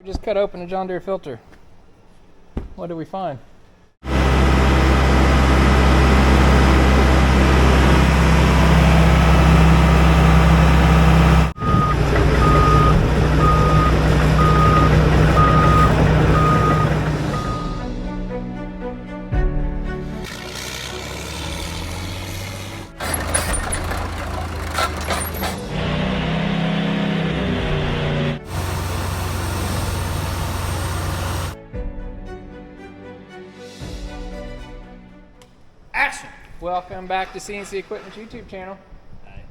just cut open a John Deere filter. What did we find? Welcome back to CNC Equipment's YouTube channel. Hi.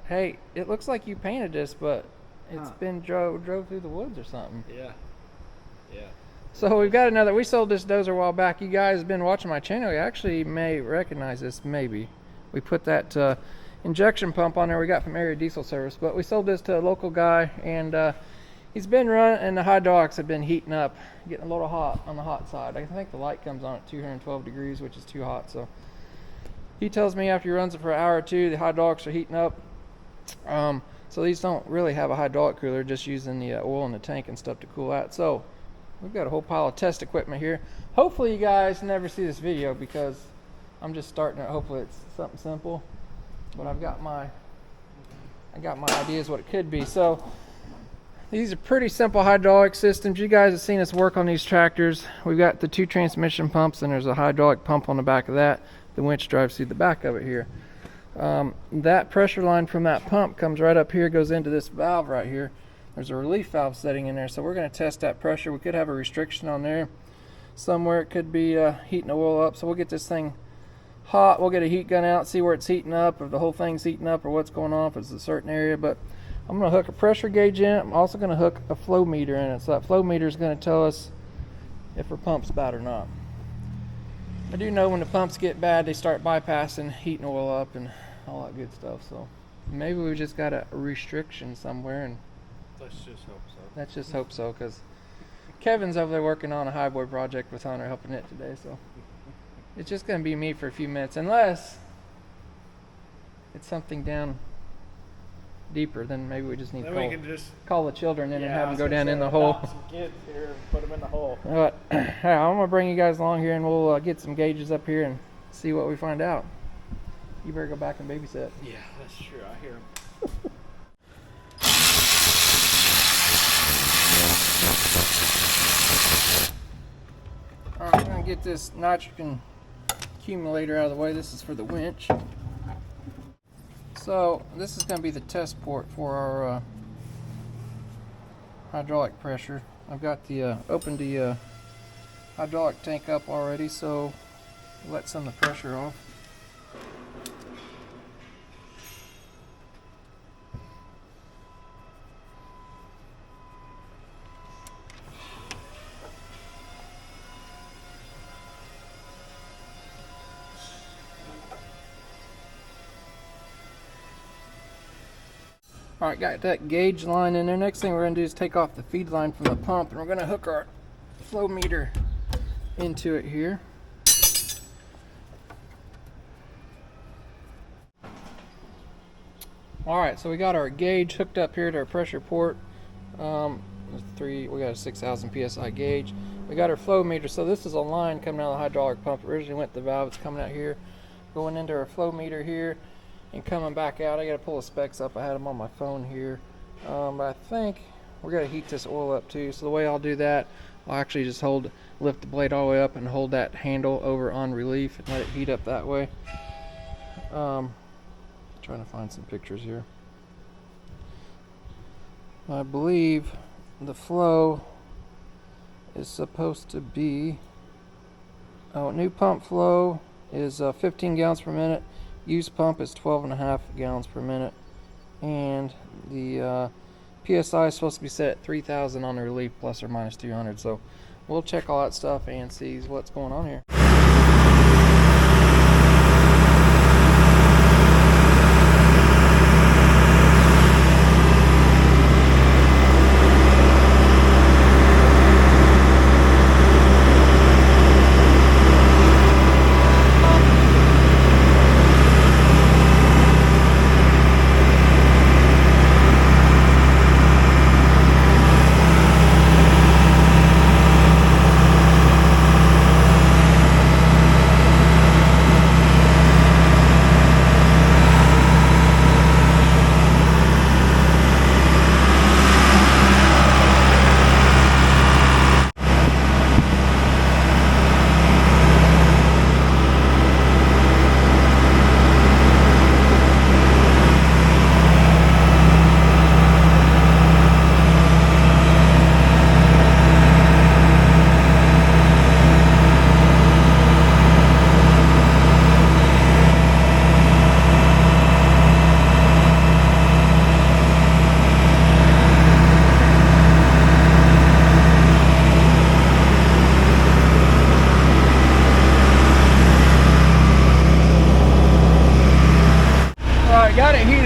Hey, it looks like you painted this, but it's been drove through the woods or something. Yeah. So we've got another. We sold this dozer a while back. You guys have been watching my channel. You actually may recognize this. Maybe we put that injection pump on there we got from Area Diesel Service, but we sold this to a local guy, and he's been running, and the hydraulics have been heating up, getting a little hot on the hot side. I think the light comes on at 212 degrees, which is too hot. So he tells me after he runs it for an hour or two, the hydraulics are heating up. So these don't really have a hydraulic cooler, just using the oil in the tank and stuff to cool that. So we've got a whole pile of test equipment here. Hopefully you guys never see this video because I'm just starting it. Hopefully it's something simple, but I've got my ideas what it could be. So these are pretty simple hydraulic systems. You guys have seen us work on these tractors. We've got the 2 transmission pumps, and there's a hydraulic pump on the back of that. The winch drives through the back of it here. That pressure line from that pump comes right up here, goes into this valve right here. There's a relief valve setting in there, so we're going to test that pressure. We could have a restriction on there somewhere. It could be heating the oil up, so we'll get this thing hot. We'll get a heat gun out, see where it's heating up, if the whole thing's heating up or what's going on, if it's a certain area. But I'm going to hook a pressure gauge in it. I'm also going to hook a flow meter in it, so that flow meter is going to tell us if our pump's bad or not. I do know when the pumps get bad, they start bypassing heating oil up and all that good stuff. So maybe we just got a restriction somewhere, and Let's just hope so. let's just hope so, because Kevin's over there working on a highboy project with Hunter, helping it today. So it's just going to be me for a few minutes, unless it's something down deeper. Then maybe we just need Then to we can just call the children in and have I them was go gonna down say, in the hole. adopt some kids here and put them in the hole. But hey, I'm gonna bring you guys along here, and we'll get some gauges up here and see what we find out. You better go back and babysit. Yeah, that's true. I hear them. All right, I'm gonna get this nitrogen accumulator out of the way. This is for the winch. So this is gonna be the test port for our hydraulic pressure. I've got the opened the hydraulic tank up already, so let some of the pressure off. Alright, got that gauge line in there. Next thing we're going to do is take off the feed line from the pump, and we're going to hook our flow meter into it here. Alright, so we got our gauge hooked up here to our pressure port. We got a 6,000 psi gauge. We got our flow meter, so this is a line coming out of the hydraulic pump. It originally went to the valve. It's coming out here, going into our flow meter here, and coming back out. I got to pull the specs up. I had them on my phone here. But I think we're going to heat this oil up too. So the way I'll do that, I'll actually just lift the blade all the way up and hold that handle over on relief and let it heat up that way. Trying to find some pictures here. I believe the flow is supposed to be, new pump flow is 15 gallons per minute. Used pump is 12.5 gallons per minute, and the PSI is supposed to be set at 3,000 on the relief, plus or minus 200. So we'll check all that stuff and see what's going on here.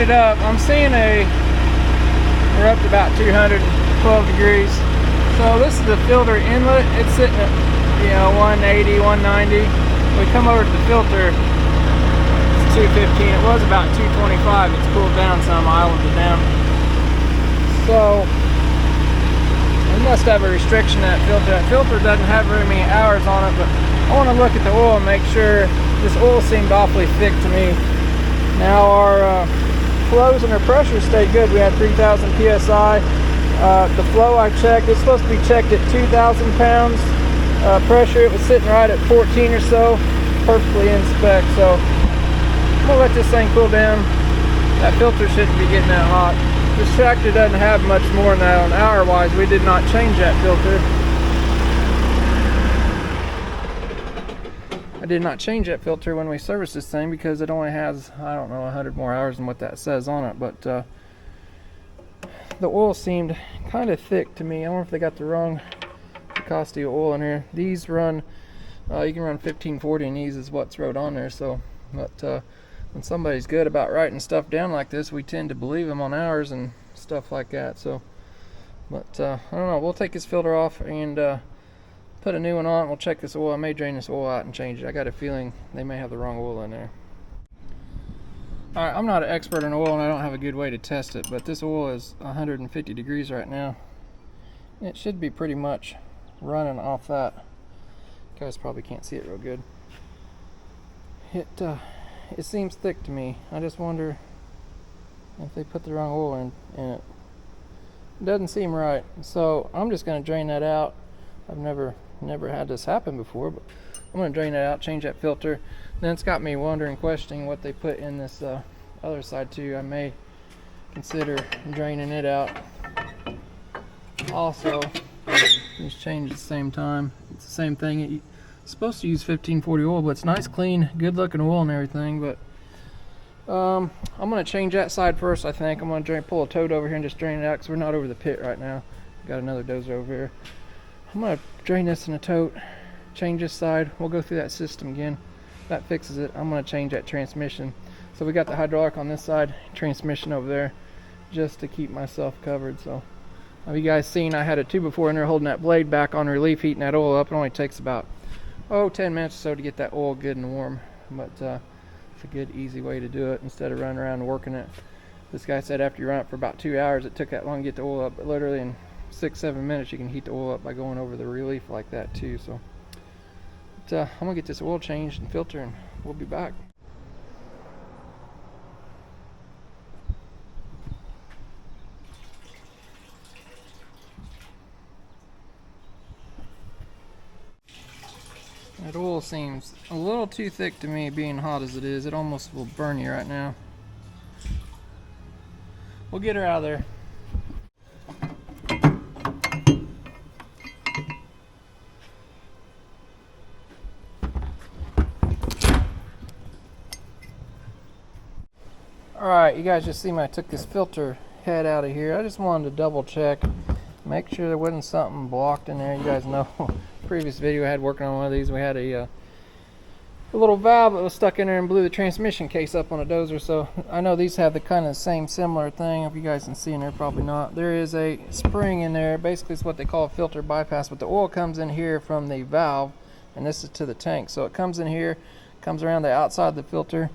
it up. I'm seeing we're up to about 212 degrees. So this is the filter inlet. It's sitting at 180, 190. We come over to the filter, it's 215. It was about 225. It's cooled down some. I islanded it down. So we must have a restriction in that filter. That filter doesn't have very many hours on it, but I want to look at the oil and make sure. This oil seemed awfully thick to me. Now our flows and our pressure stayed good. We had 3,000 psi. The flow I checked, it's supposed to be checked at 2,000 pounds. Pressure, it was sitting right at 14 or so, perfectly in spec. So I'm gonna let this thing cool down. That filter shouldn't be getting that hot. This tractor doesn't have much more than that on hour wise. We did not change that filter. I did not change that filter when we serviced this thing because it only has, I don't know, 100 more hours than what that says on it. But the oil seemed kind of thick to me. I don't know if they got the wrong Costi oil in here. These run, you can run 1540 and these is what's wrote on there. So, but when somebody's good about writing stuff down like this, we tend to believe them on hours and stuff like that. So, but I don't know. We'll take this filter off and put a new one on. We'll check this oil. I may drain this oil out and change it. I got a feeling they may have the wrong oil in there. Alright, I'm not an expert in oil and I don't have a good way to test it, but this oil is 150 degrees right now. It should be pretty much running off that. You guys probably can't see it real good. It seems thick to me. I just wonder if they put the wrong oil in it. It doesn't seem right. So I'm just going to drain that out. I've never had this happen before, but I'm going to drain that out, change that filter. Then it's got me wondering, questioning what they put in this other side too. I may consider draining it out also. Just change at the same time. It's the same thing. It's supposed to use 1540 oil, but it's nice, clean, good looking oil and everything. But I'm going to change that side first. I think I'm going to pull a tote over here and just drain it out because we're not over the pit right now. Got another dozer over here. I'm going to drain this in a tote, change this side. We'll go through that system again. That fixes it. I'm going to change that transmission. So we got the hydraulic on this side, transmission over there, just to keep myself covered. So have you guys seen I had a 2x4 in there holding that blade back on relief, heating that oil up. It only takes about 10 minutes or so to get that oil good and warm. But it's a good, easy way to do it instead of running around and working it. This guy said after you run it for about 2 hours, it took that long to get the oil up. But literally in 6-7 minutes you can heat the oil up by going over the relief like that too. So I'm gonna get this oil changed and filter and we'll be back. That oil seems a little too thick to me, being hot as it is. It almost will burn you right now. We'll get her out of there. Alright, you guys just see me, I took this filter head out of here. I just wanted to double check, make sure there wasn't something blocked in there. You guys know, previous video I had working on one of these, we had a little valve that was stuck in there and blew the transmission case up on a dozer. So I know these have the kind of same similar thing. If you guys can see in there, probably not. There is a spring in there. Basically it's what they call a filter bypass, but the oil comes in here from the valve and this is to the tank. So it comes in here, comes around the outside of the filter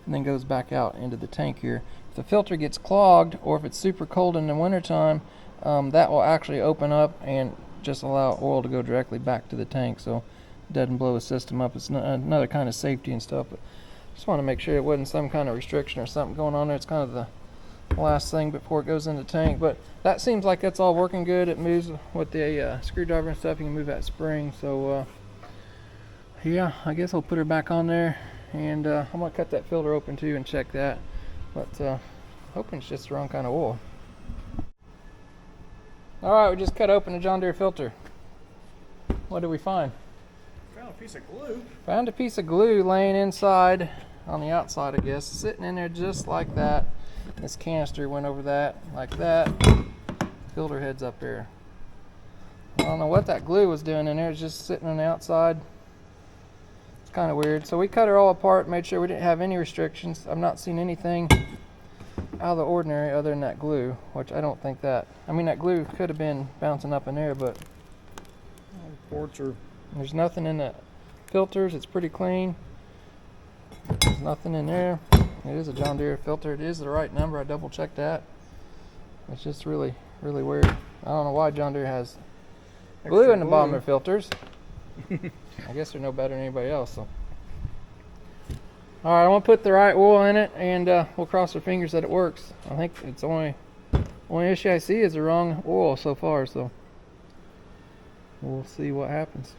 and then goes back out into the tank here. If the filter gets clogged or if it's super cold in the wintertime, that will actually open up and just allow oil to go directly back to the tank, so it doesn't blow the system up. It's another kind of safety and stuff, but just want to make sure it wasn't some kind of restriction or something going on there. It's kind of the last thing before it goes in the tank, but that seems like that's all working good. It moves with the screwdriver and stuff. You can move that spring. So yeah, I guess I'll put her back on there, and I'm gonna cut that filter open too and check that, but hoping it's just the wrong kind of oil. Alright, we just cut open the John Deere filter. What did we find? Found a piece of glue. Found a piece of glue laying inside, on the outside I guess, sitting in there just like that. This canister went over that, like that. Filter head's up there. I don't know what that glue was doing in there, it's just sitting on the outside. It's kind of weird. So we cut her all apart, made sure we didn't have any restrictions. I've not seen anything out of the ordinary other than that glue, which I don't think that, I mean, that glue could have been bouncing up in there, but Ports are there's nothing in the filters. It's pretty clean. There's nothing in there. It is a John Deere filter. It is the right number. I double checked that. It's just really weird. I don't know why John Deere has glue in the bottom of their filters. I guess they're no better than anybody else. So, all right, I want to put the right oil in it, and we'll cross our fingers that it works. I think it's only issue I see is the wrong oil so far. So we'll see what happens.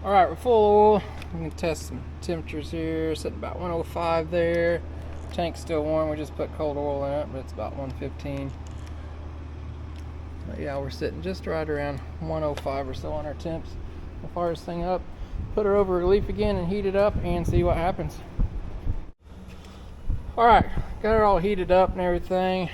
All right, we're full of oil. I'm gonna test some temperatures here. Sitting about 105 there. Tank's still warm. We just put cold oil in it, but it's about 115. But yeah, we're sitting just right around 105 or so on our temps. We'll fire this thing up, put her over relief again, and heat it up and see what happens. All right, got her all heated up and everything.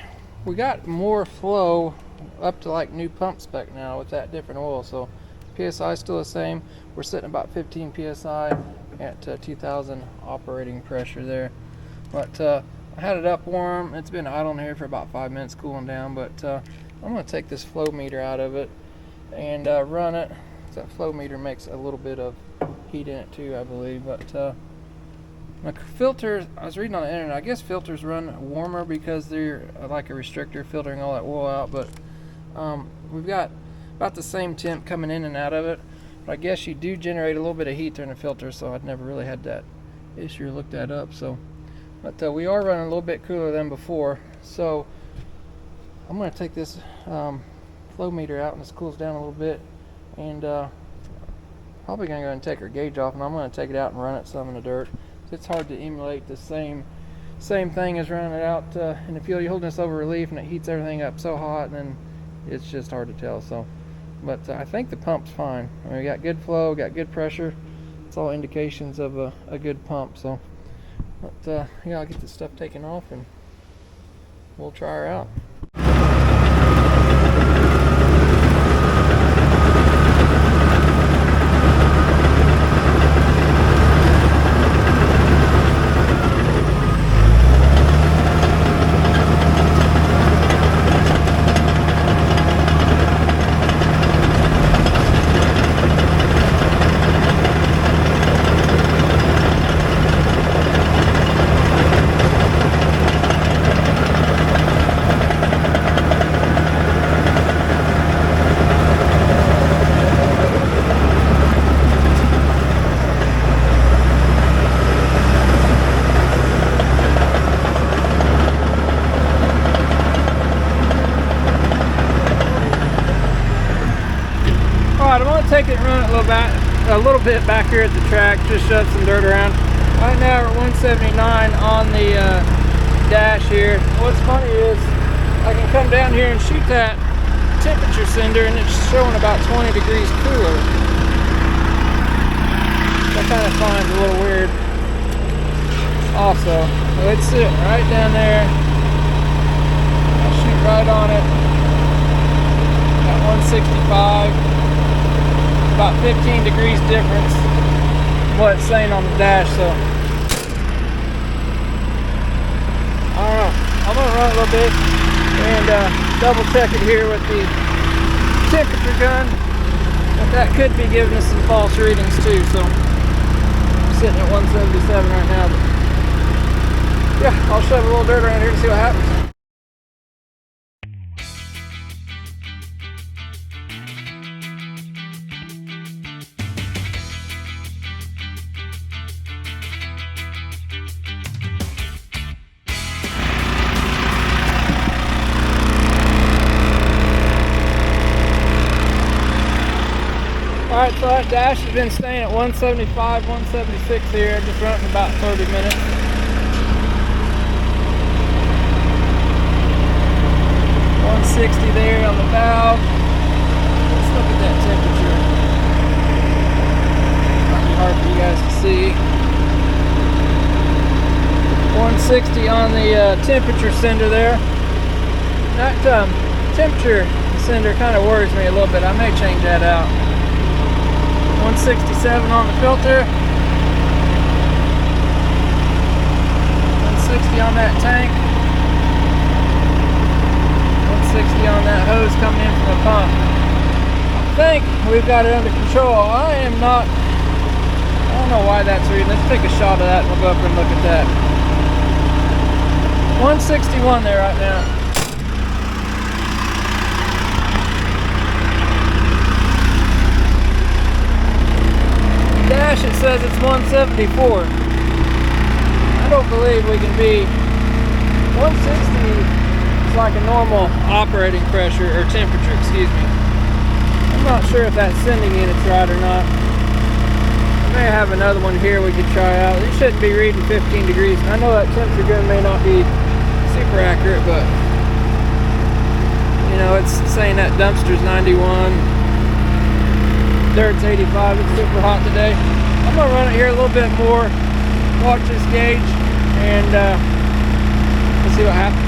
We got more flow up to like new pump spec now with that different oil. So PSI is still the same. We're sitting about 15 PSI at 2000 operating pressure there. But I had it up warm. It's been idle in here for about 5 minutes cooling down, but I'm going to take this flow meter out of it and run it. That flow meter makes a little bit of heat in it too, I believe. But my filters, I was reading on the internet, I guess filters run warmer because they're like a restrictor filtering all that oil out. But we've got about the same temp coming in and out of it. But I guess you do generate a little bit of heat during the filter, so I'd never really had that issue or looked that up. So, but we are running a little bit cooler than before. So I'm going to take this flow meter out and this cools down a little bit, and probably going to go and take our gauge off, and I'm going to take it out and run it some in the dirt. It's hard to emulate the same thing as running it out in the field. You're holding this over relief and it heats everything up so hot, and then it's just hard to tell. So, but I think the pump's fine. I mean, we got good flow, got good pressure. It's all indications of a good pump. So, but yeah, I'll get this stuff taken off and we'll try her out. Take it and run it a little bit back here at the track, just shove some dirt around. Right now we're at 179 on the dash here. What's funny is I can come down here and shoot that temperature sender and it's showing about 20 degrees cooler. I kind of find it a little weird also. So it's sitting right down there. I'll shoot right on it at 165. About 15 degrees difference from what it's saying on the dash. So I don't know, I'm gonna run a little bit and double check it here with the temperature gun, but that could be giving us some false readings too. So I'm sitting at 177 right now, but yeah, I'll shove a little dirt around here to see what happens. Alright, so that dash has been staying at 175, 176 here. I've just run it for about 30 minutes. 160 there on the valve. Let's look at that temperature. Might be hard for you guys to see. 160 on the temperature sender there. That temperature sender kind of worries me a little bit. I may change that out. 167 on the filter, 165 160 on that tank. 160 on that hose coming in from the pump. I think we've got it under control. I don't know why that's reading. Let's take a shot of that and we'll go up and look at that. 161 there right now. Dash, it says it's 174. I don't believe we can be 160 is like a normal operating pressure or temperature, excuse me. I'm not sure if that sending unit's right or not. I may have another one here we could try out. It shouldn't be reading 15 degrees. I know that temperature gun may not be super accurate, but you know, it's saying that dumpster's 91, dirt's 85. It's super hot today. I'm gonna run it here a little bit more, watch this gauge, and we'll see what happens.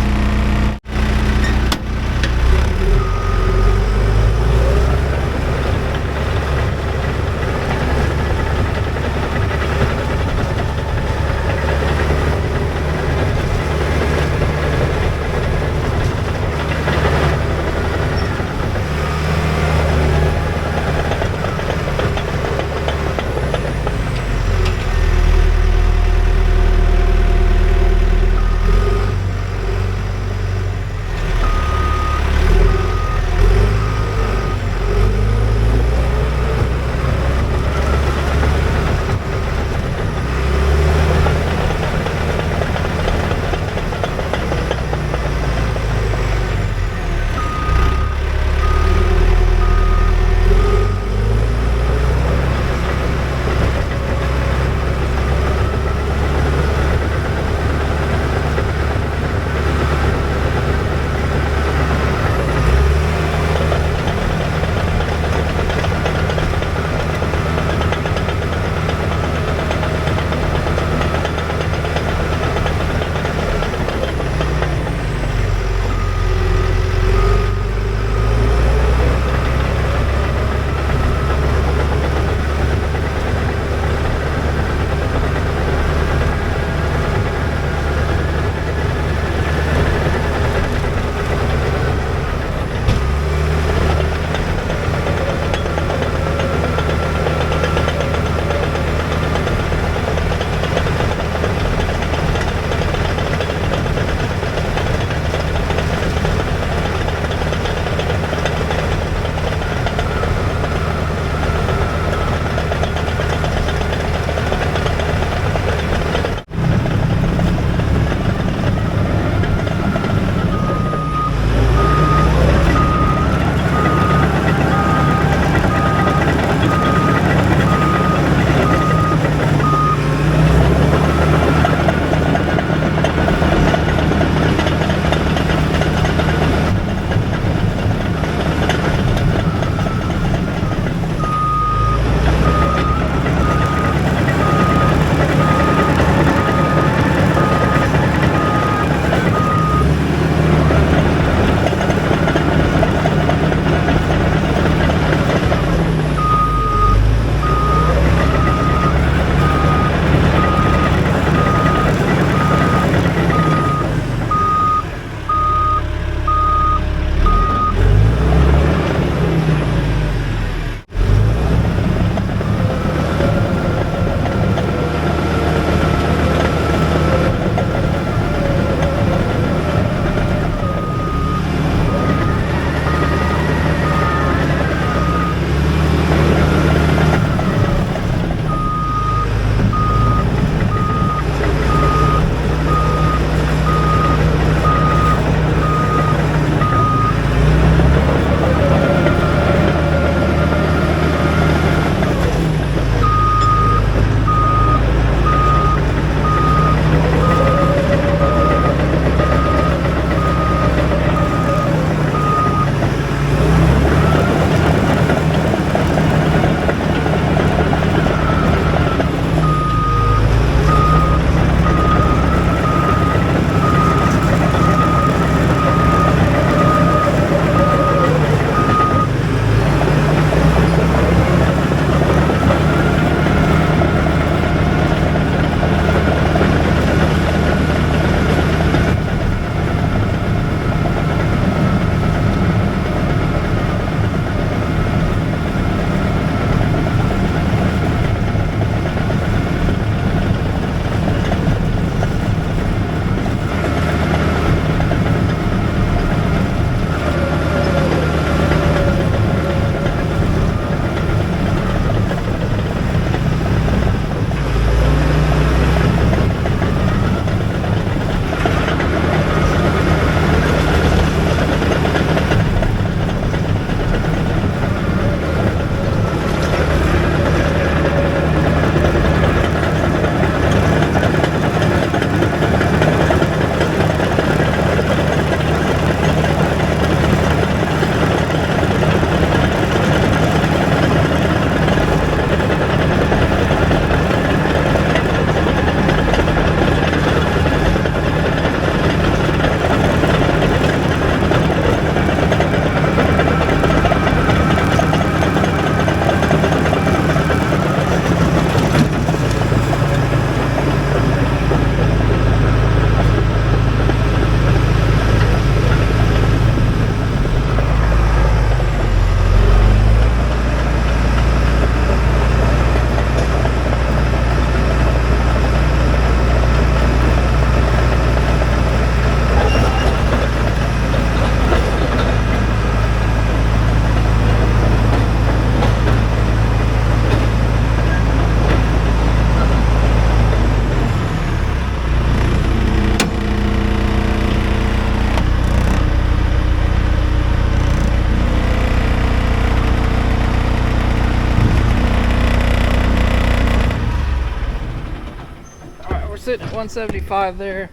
sitting at 175 there.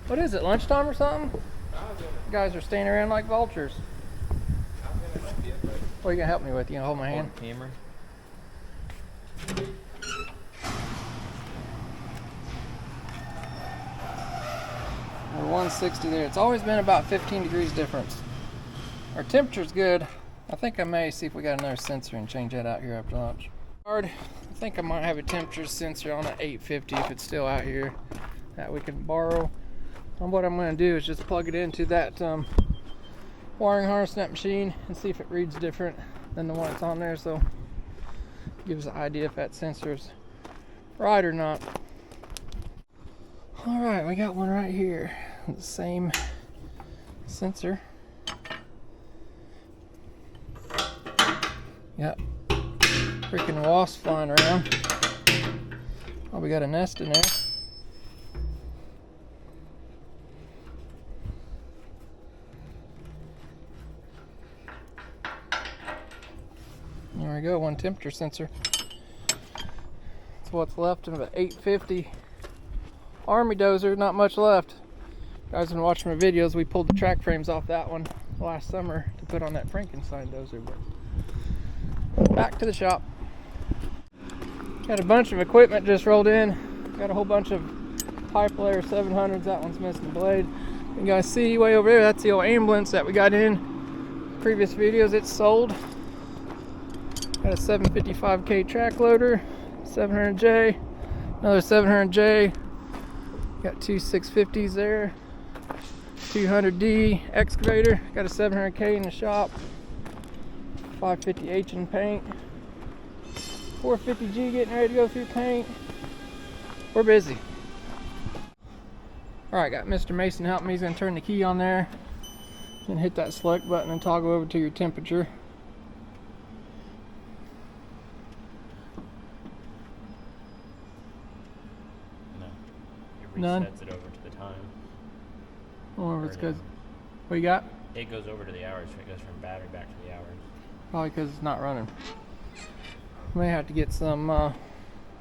What is it, lunchtime or something? Guys are staying around like vultures. What are you gonna help me with? You gonna hold my hand? Hammer. We're 160 there. It's always been about 15 degrees difference. Our temperature's good. I think I may see if we got another sensor and change that out here after lunch. I think I might have a temperature sensor on at 850 if it's still out here that we can borrow. And what I'm going to do is just plug it into that wiring harness in that machine and see if it reads different than the one that's on there, so it gives us an idea if that sensor's right or not. Alright, we got one right here. The same sensor. Yep. Freaking wasps flying around. Oh, we got a nest in there. There we go, one temperature sensor. That's what's left of an 850 Army dozer, not much left. Guys been watching my videos, we pulled the track frames off that one last summer to put on that Frankenstein dozer, but back to the shop. Got a bunch of equipment just rolled in. Got a whole bunch of pipe layer 700s, that one's missing the blade. You guys see way over there, that's the old ambulance that we got in previous videos. It's sold. Got a 755K track loader, 700J, another 700J. Got two 650s there, 200D excavator. Got a 700K in the shop, 550H in paint, 450G getting ready to go through paint. We're busy. Alright, got Mr. Mason helping me. He's going to turn the key on there and hit that select button and toggle over to your temperature. None. Resets it over to the time. Or if it's because, what you got? It goes over to the hours, so it goes from battery back to the hours. Probably because it's not running. May have to get some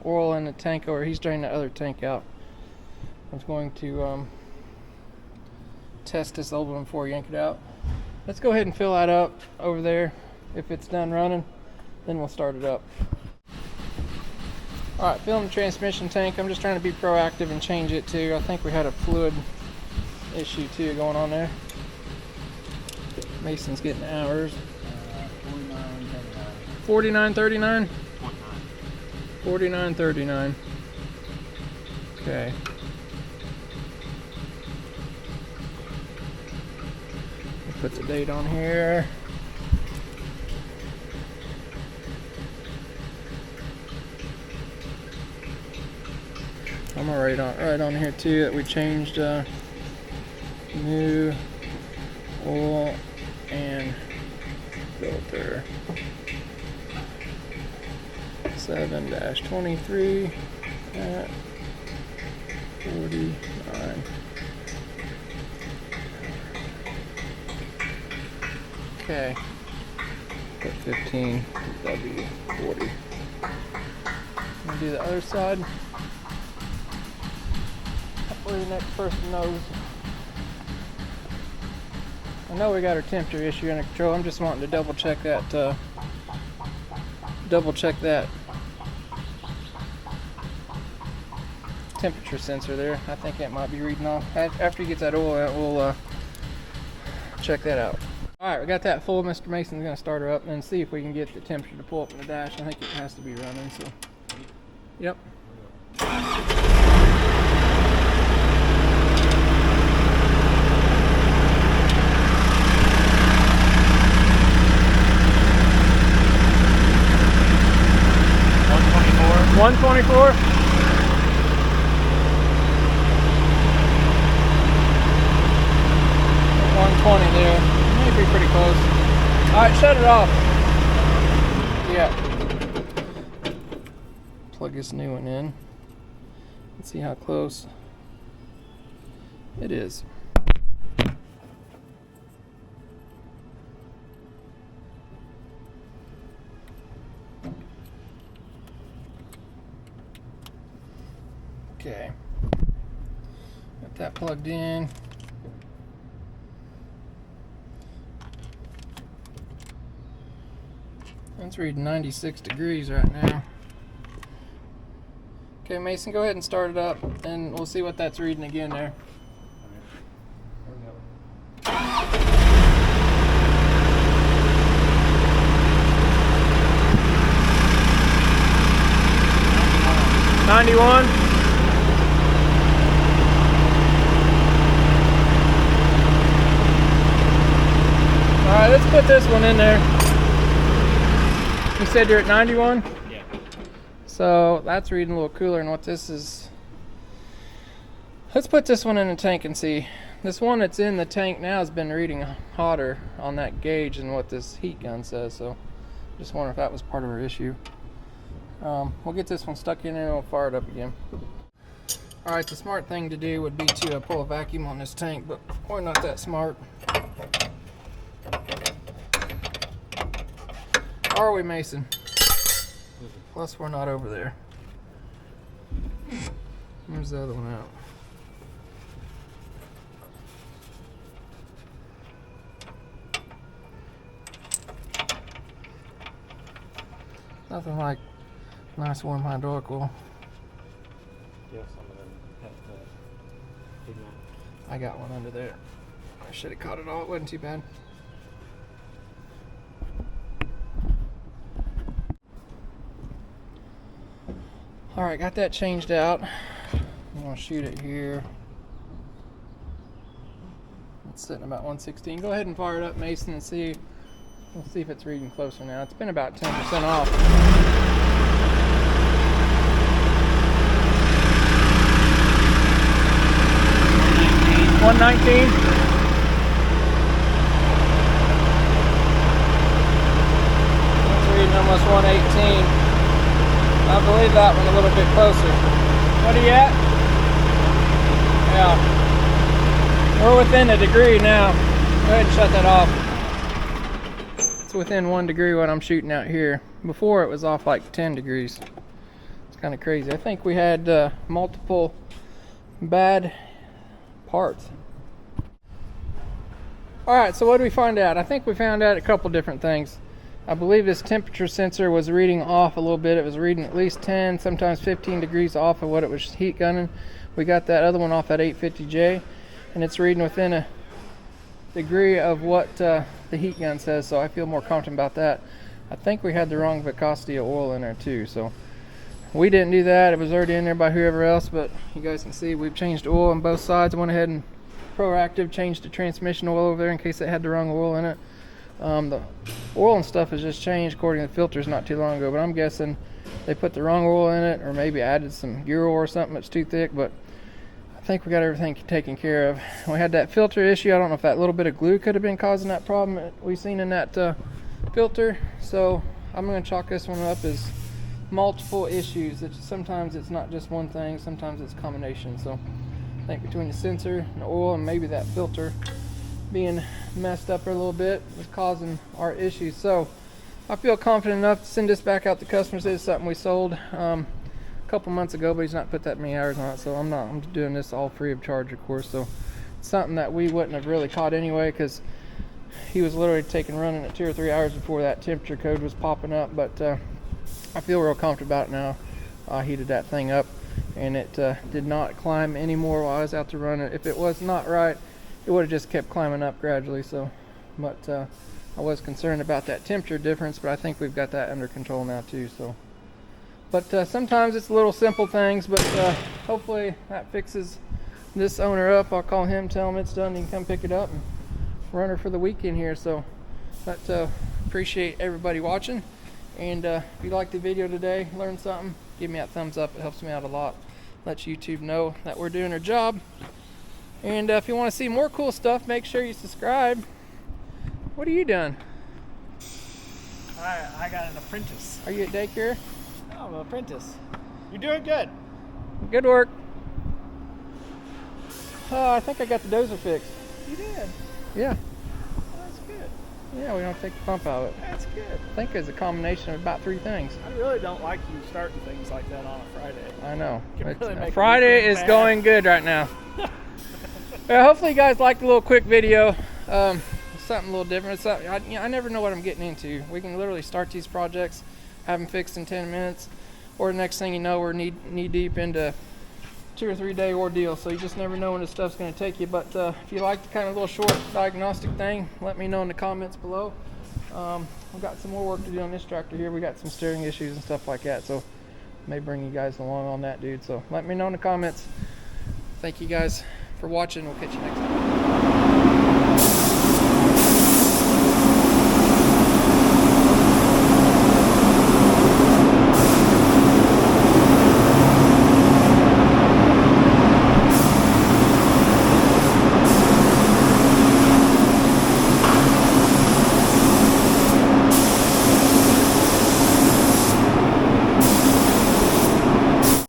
oil in the tank, or he's draining the other tank out. I was going to test this old one before I yank it out. Let's go ahead and fill that up over there. If it's done running, then we'll start it up. Alright, filling the transmission tank. I'm just trying to be proactive and change it too. I think we had a fluid issue too going on there. Mason's getting hours. 49.39. 49.39. Okay. Put the date on here. I'm gonna write on here too that we changed new oil and filter 7-23 at 49. Okay. Put 15 W40. Gonna do the other side. Hopefully the next person knows. I know we got our temperature issue under control. I'm just wanting to double check that temperature sensor there. I think it might be reading off. After he gets that oil out, we'll check that out. Alright, we got that full. Mr. Mason's going to start her up and see if we can get the temperature to pull up in the dash. I think it has to be running, so. Yep. $124. 120 there. Maybe pretty close. Alright, shut it off. Yeah. Plug this new one in. Let's see how close it is. Okay. Get that plugged in. It's reading 96 degrees right now. Okay, Mason, go ahead and start it up, and we'll see what that's reading again there. $91. All right, let's put this one in there. You said you're at 91? Yeah. So that's reading a little cooler than what this is. Let's put this one in the tank and see. This one that's in the tank now has been reading hotter on that gauge than what this heat gun says, so just wonder if that was part of our issue. We'll get this one stuck in there and we'll fire it up again. Alright, the smart thing to do would be to pull a vacuum on this tank, but we're not that smart. Are we, Mason? Plus we're not over there. Where's the other one out? Nothing like nice warm hydraulic oil. Yeah, some of them have the big one. I got one under there. I should have caught it all. It wasn't too bad. Alright, got that changed out. I'm going to shoot it here. It's sitting about 116. Go ahead and fire it up, Mason, and see. We'll see if it's reading closer now. It's been about 10% off. 119. It's reading almost 118. I believe that one a little bit closer. What are you at? Yeah. We're within a degree now. Go ahead and shut that off. It's within 1 degree what I'm shooting out here. Before it was off like 10 degrees. It's kind of crazy. I think we had multiple bad parts. Alright, so what did we find out? I think we found out a couple different things. I believe this temperature sensor was reading off a little bit. It was reading at least 10, sometimes 15 degrees off of what it was heat gunning. We got that other one off at 850J, and it's reading within a degree of what the heat gun says, so I feel more confident about that. I think we had the wrong viscosity of oil in there too, so we didn't do that. It was already in there by whoever else, but you guys can see we've changed oil on both sides. I went ahead and proactive changed the transmission oil over there in case it had the wrong oil in it. The oil and stuff has just changed according to the filters not too long ago, but I'm guessing they put the wrong oil in it, or maybe added some gear oil or something that's too thick, but I think we got everything taken care of. We had that filter issue. I don't know if that little bit of glue could have been causing that problem that we seen in that filter, so I'm going to chalk this one up as multiple issues. Sometimes it's not just one thing, sometimes it's a combination. So I think between the sensor and the oil and maybe that filter being messed up a little bit was causing our issues. So I feel confident enough to send this back out to customers. It's something we sold a couple months ago, but he's not put that many hours on it, so I'm doing this all free of charge, of course. So it's something that we wouldn't have really caught anyway, because he was literally running at 2 or 3 hours before that temperature code was popping up. But I feel real confident about it now. I heated that thing up and it did not climb anymore while I was out to run it. If it was not right, it would have just kept climbing up gradually. So, but I was concerned about that temperature difference, but I think we've got that under control now too. So, but sometimes it's little simple things, but hopefully that fixes this owner up. I'll call him, tell him it's done, he can come pick it up and run her for the weekend here. So, but appreciate everybody watching, and if you liked the video today, learned something, give me that thumbs up. It helps me out a lot. Lets YouTube know that we're doing our job. And if you want to see more cool stuff, make sure you subscribe. What are you doing? I got an apprentice. Are you at daycare? No, I'm an apprentice. You're doing good. Good work. I think I got the dozer fixed. You did. Yeah. That's good. Yeah, we don't take the pump out of it. That's good. I think it's a combination of about 3 things. I really don't like you starting things like that on a Friday. I know. It really makes Friday me feel is bad. going good right now. Yeah, hopefully you guys liked the little quick video. Something a little different. I never know what I'm getting into. We can literally start these projects, have them fixed in 10 minutes, or the next thing you know, we're knee deep into 2 or 3 day ordeal. So you just never know when this stuff's going to take you. But if you like the kind of little short diagnostic thing, let me know in the comments below. We've got some more work to do on this tractor here. We got some steering issues and stuff like that, so may bring you guys along on that, dude. So let me know in the comments. Thank you guys for watching. We'll catch you next time.